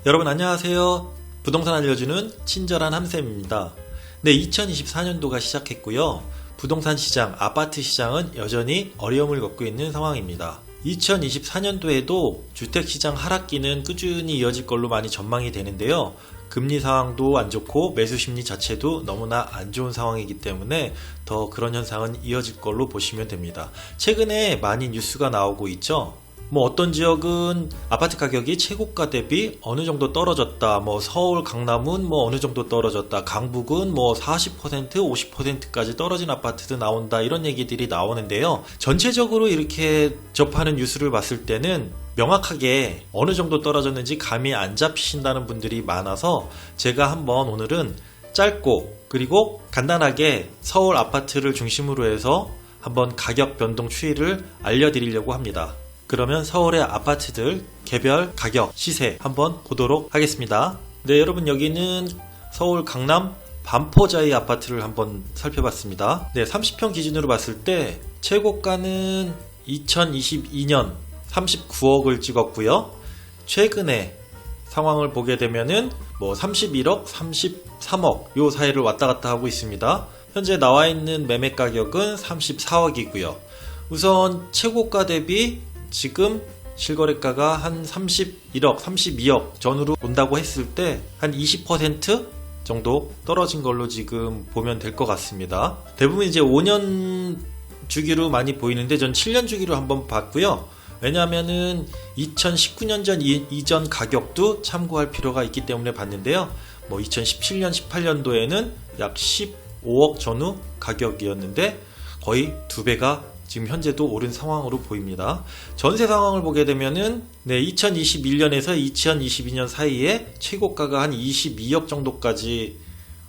여러분 안녕하세요. 부동산 알려주는 친절한 함쌤입니다. 네, 2024년도가 시작했고요. 부동산 시장, 아파트 시장은 여전히 어려움을 겪고 있는 상황입니다. 2024년도에도 주택시장 하락기는 꾸준히 이어질 걸로 많이 전망이 되는데요. 금리 상황도 안 좋고 매수 심리 자체도 너무나 안 좋은 상황이기 때문에 더 그런 현상은 이어질 걸로 보시면 됩니다. 최근에 많이 뉴스가 나오고 있죠. 어떤 지역은 아파트 가격이 최고가 대비 어느 정도 떨어졌다. 서울, 강남은 어느 정도 떨어졌다. 강북은 40%, 50%까지 떨어진 아파트도 나온다. 이런 얘기들이 나오는데요. 전체적으로 이렇게 접하는 뉴스를 봤을 때는 명확하게 어느 정도 떨어졌는지 감이 안 잡히신다는 분들이 많아서 제가 한번 오늘은 짧고 그리고 간단하게 서울 아파트를 중심으로 해서 한번 가격 변동 추이를 알려드리려고 합니다. 그러면 서울의 아파트들 개별 가격 시세 한번 보도록 하겠습니다. 네, 여러분 여기는 서울 강남 반포자이 아파트를 한번 살펴봤습니다. 네, 30평 기준으로 봤을 때 최고가는 2022년 39억을 찍었고요. 최근에 상황을 보게 되면은 31억, 33억 요 사이를 왔다 갔다 하고 있습니다. 현재 나와 있는 매매 가격은 34억이고요. 우선 최고가 대비 지금 실거래가가 한 31억, 32억 전후로 본다고 했을 때 한 20% 정도 떨어진 걸로 지금 보면 될 것 같습니다. 대부분 이제 5년 주기로 많이 보이는데 전 7년 주기로 한번 봤고요. 왜냐하면은 2019년 전 이전 가격도 참고할 필요가 있기 때문에 봤는데요. 2017년, 18년도에는 약 15억 전후 가격이었는데 거의 2배가 지금 현재도 오른 상황으로 보입니다. 전세 상황을 보게 되면은 2021년에서 2022년 사이에 최고가가 한 22억 정도까지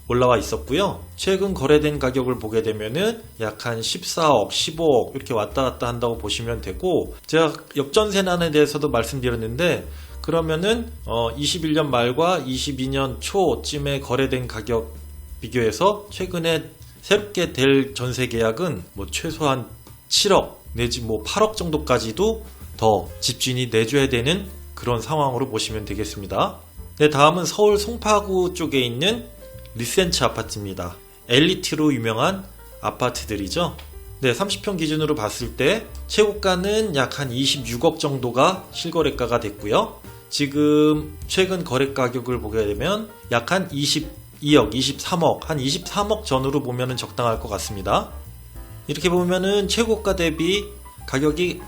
올라와 있었고요. 최근 거래된 가격을 보게 되면은 약 한 14억, 15억 이렇게 왔다 갔다 한다고 보시면 되고, 제가 역전세난에 대해서도 말씀드렸는데 그러면은 21년 말과 22년 초쯤에 거래된 가격 비교해서 최근에 새롭게 될 전세 계약은 최소한 7억 내지 8억 정도까지도 더 집주인이 내줘야 되는 그런 상황으로 보시면 되겠습니다. 네, 다음은 서울 송파구 쪽에 있는 리센츠 아파트입니다. 엘리트로 유명한 아파트들이죠. 네, 30평 기준으로 봤을 때 최고가는 약 한 26억 정도가 실거래가가 됐고요. 지금 최근 거래 가격을 보게 되면 약 한 22억, 23억, 한 23억 전후로 보면 적당할 것 같습니다. 이렇게 보면은 최고가 대비 가격이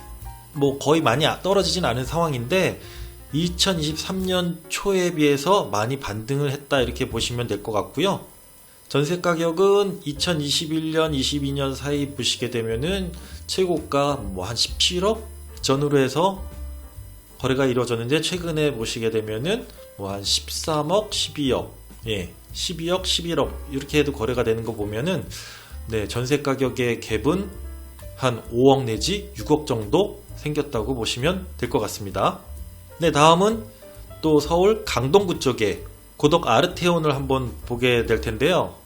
거의 많이 떨어지진 않은 상황인데 2023년 초에 비해서 많이 반등을 했다 이렇게 보시면 될 것 같고요. 전세 가격은 2021년, 22년 사이 보시게 되면은 최고가 한 17억 전후로 해서 거래가 이루어졌는데 최근에 보시게 되면은 한 13억, 12억, 12억, 11억 이렇게 해도 거래가 되는 거 보면은 전세 가격의 갭은 한 5억 내지 6억 정도 생겼다고 보시면 될 것 같습니다. 네, 다음은 또 서울 강동구 쪽에 고덕 아르테온을 한번 보게 될 텐데요.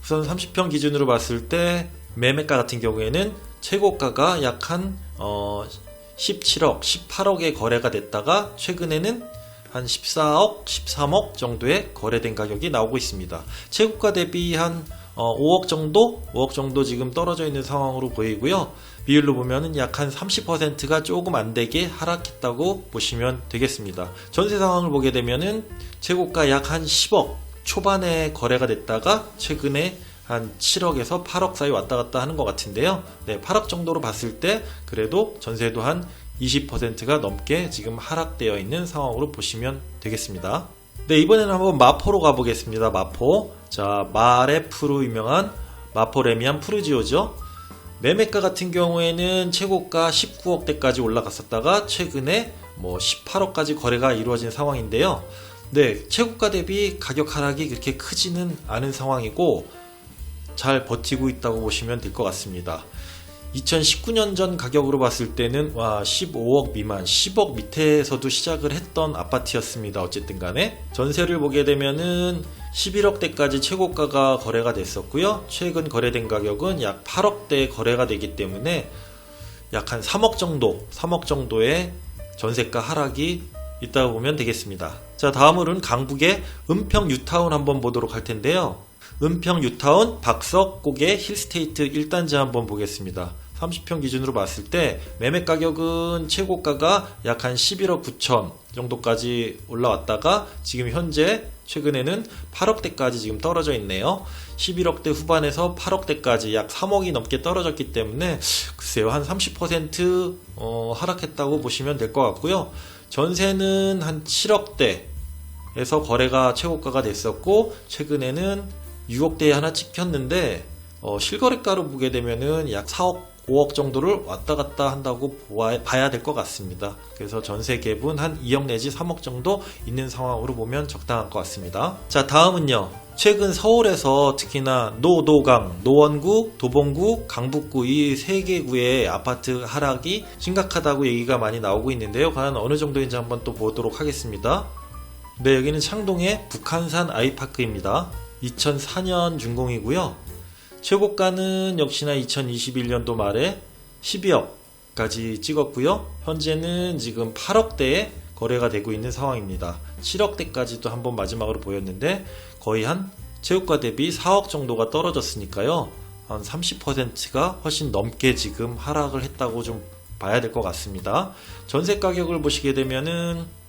우선 30평 기준으로 봤을 때 매매가 같은 경우에는 최고가가 약 한 17억, 18억에 거래가 됐다가 최근에는 한 14억, 13억 정도의 거래된 가격이 나오고 있습니다. 최고가 대비 한 5억 정도 지금 떨어져 있는 상황으로 보이고요. 비율로 보면은 약 한 30%가 조금 안 되게 하락했다고 보시면 되겠습니다. 전세 상황을 보게 되면은 최고가 약 한 10억 초반에 거래가 됐다가 최근에 한 7억에서 8억 사이 왔다 갔다 하는 것 같은데요. 8억 정도로 봤을 때 그래도 전세도 한 20%가 넘게 지금 하락되어 있는 상황으로 보시면 되겠습니다. 네, 이번에는 한번 마포로 가보겠습니다. 마포. 자, 마레프로 유명한 마포 레미안 푸르지오죠. 매매가 같은 경우에는 최고가 19억대까지 올라갔었다가 최근에 18억까지 거래가 이루어진 상황인데요. 네, 최고가 대비 가격 하락이 그렇게 크지는 않은 상황이고 잘 버티고 있다고 보시면 될 것 같습니다. 2019년 전 가격으로 봤을 때는 15억 미만, 10억 밑에서도 시작을 했던 아파트였습니다. 어쨌든 간에 전세를 보게 되면은 11억대까지 최고가가 거래가 됐었고요. 최근 거래된 가격은 약 8억대 거래가 되기 때문에 약 한 3억 정도의 전세가 하락이 있다고 보면 되겠습니다. 자, 다음으로는 강북의 은평 뉴타운 한번 보도록 할 텐데요. 은평 뉴타운 박석곡의 힐스테이트 1단지 한번 보겠습니다. 30평 기준으로 봤을 때 매매 가격은 최고가가 약 한 11억 9천 정도까지 올라왔다가 지금 현재 최근에는 8억대까지 지금 떨어져 있네요. 11억대 후반에서 8억대까지 약 3억이 넘게 떨어졌기 때문에 글쎄요, 한 30% 하락했다고 보시면 될 것 같고요. 전세는 한 7억대에서 거래가 최고가가 됐었고, 최근에는 6억대에 하나 찍혔는데 실거래가로 보게 되면은 약 4억 5억 정도를 왔다 갔다 한다고 봐야 될 것 같습니다. 그래서 전세 갭은 한 2억 내지 3억 정도 있는 상황으로 보면 적당할 것 같습니다. 자, 다음은요. 최근 서울에서 특히나 노도강, 노원구, 도봉구, 강북구 이 세 개 구의 아파트 하락이 심각하다고 얘기가 많이 나오고 있는데요. 과연 어느 정도인지 한번 또 보도록 하겠습니다. 네, 여기는 창동의 북한산 아이파크입니다. 2004년 준공이고요. 최고가는 역시나 2021년도 말에 12억까지 찍었고요. 현재는 지금 8억대에 거래가 되고 있는 상황입니다. 7억대까지도 한번 마지막으로 보였는데 거의 한 최고가 대비 4억 정도가 떨어졌으니까요. 한 30%가 훨씬 넘게 지금 하락을 했다고 좀 봐야 될 것 같습니다. 전세 가격을 보시게 되면은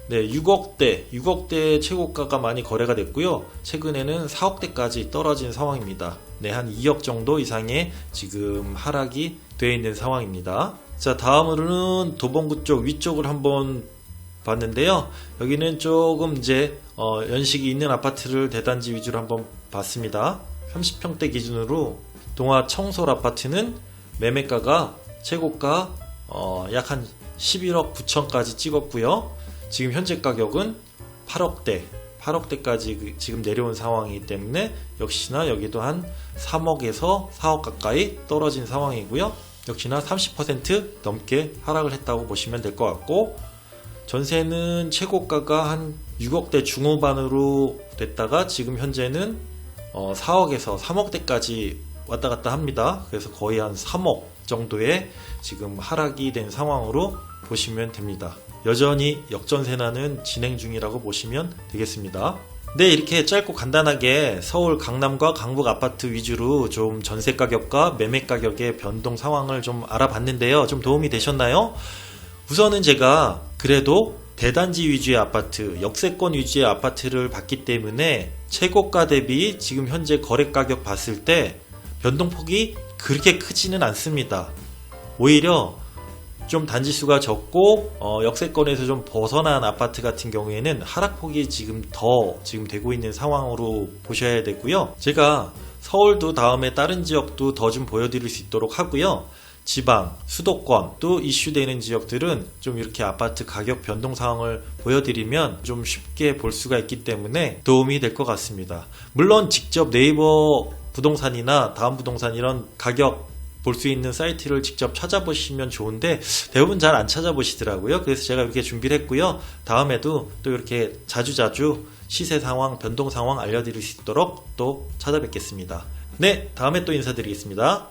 네, 6억대 최고가가 많이 거래가 됐고요. 최근에는 4억대까지 떨어진 상황입니다. 네, 한 2억 정도 이상의 지금 하락이 되어 있는 상황입니다. 자, 다음으로는 도봉구 쪽 위쪽을 한번 봤는데요. 여기는 조금 이제 연식이 있는 아파트를 대단지 위주로 한번 봤습니다. 30평대 기준으로 동아 청솔 아파트는 매매가가 최고가 약 한 11억 9천까지 찍었고요. 지금 현재 가격은 8억대까지 지금 내려온 상황이기 때문에 역시나 여기도 한 3억에서 4억 가까이 떨어진 상황이고요. 역시나 30% 넘게 하락을 했다고 보시면 될 것 같고, 전세는 최고가가 한 6억대 중후반으로 됐다가 지금 현재는 4억에서 3억대까지 왔다 갔다 합니다. 그래서 거의 한 3억 정도의 지금 하락이 된 상황으로 보시면 됩니다. 여전히 역전세난은 진행 중이라고 보시면 되겠습니다. 네, 이렇게 짧고 간단하게 서울 강남과 강북 아파트 위주로 좀 전세 가격과 매매 가격의 변동 상황을 좀 알아봤는데요. 좀 도움이 되셨나요? 우선은 제가 그래도 대단지 위주의 아파트, 역세권 위주의 아파트를 봤기 때문에 최고가 대비 지금 현재 거래 가격 봤을 때 변동폭이 그렇게 크지는 않습니다. 오히려 좀 단지수가 적고 역세권에서 좀 벗어난 아파트 같은 경우에는 하락폭이 지금 되고 있는 상황으로 보셔야 되고요. 제가 서울도 다음에 다른 지역도 더 좀 보여드릴 수 있도록 하고요. 지방, 수도권 또 이슈되는 지역들은 좀 이렇게 아파트 가격 변동 상황을 보여드리면 좀 쉽게 볼 수가 있기 때문에 도움이 될 것 같습니다. 물론 직접 네이버 부동산이나 다음부동산 이런 가격 볼 수 있는 사이트를 직접 찾아보시면 좋은데 대부분 잘 안 찾아보시더라고요. 그래서 제가 이렇게 준비를 했고요. 다음에도 또 이렇게 자주자주 시세 상황, 변동 상황 알려드릴 수 있도록 또 찾아뵙겠습니다. 네, 다음에 또 인사드리겠습니다.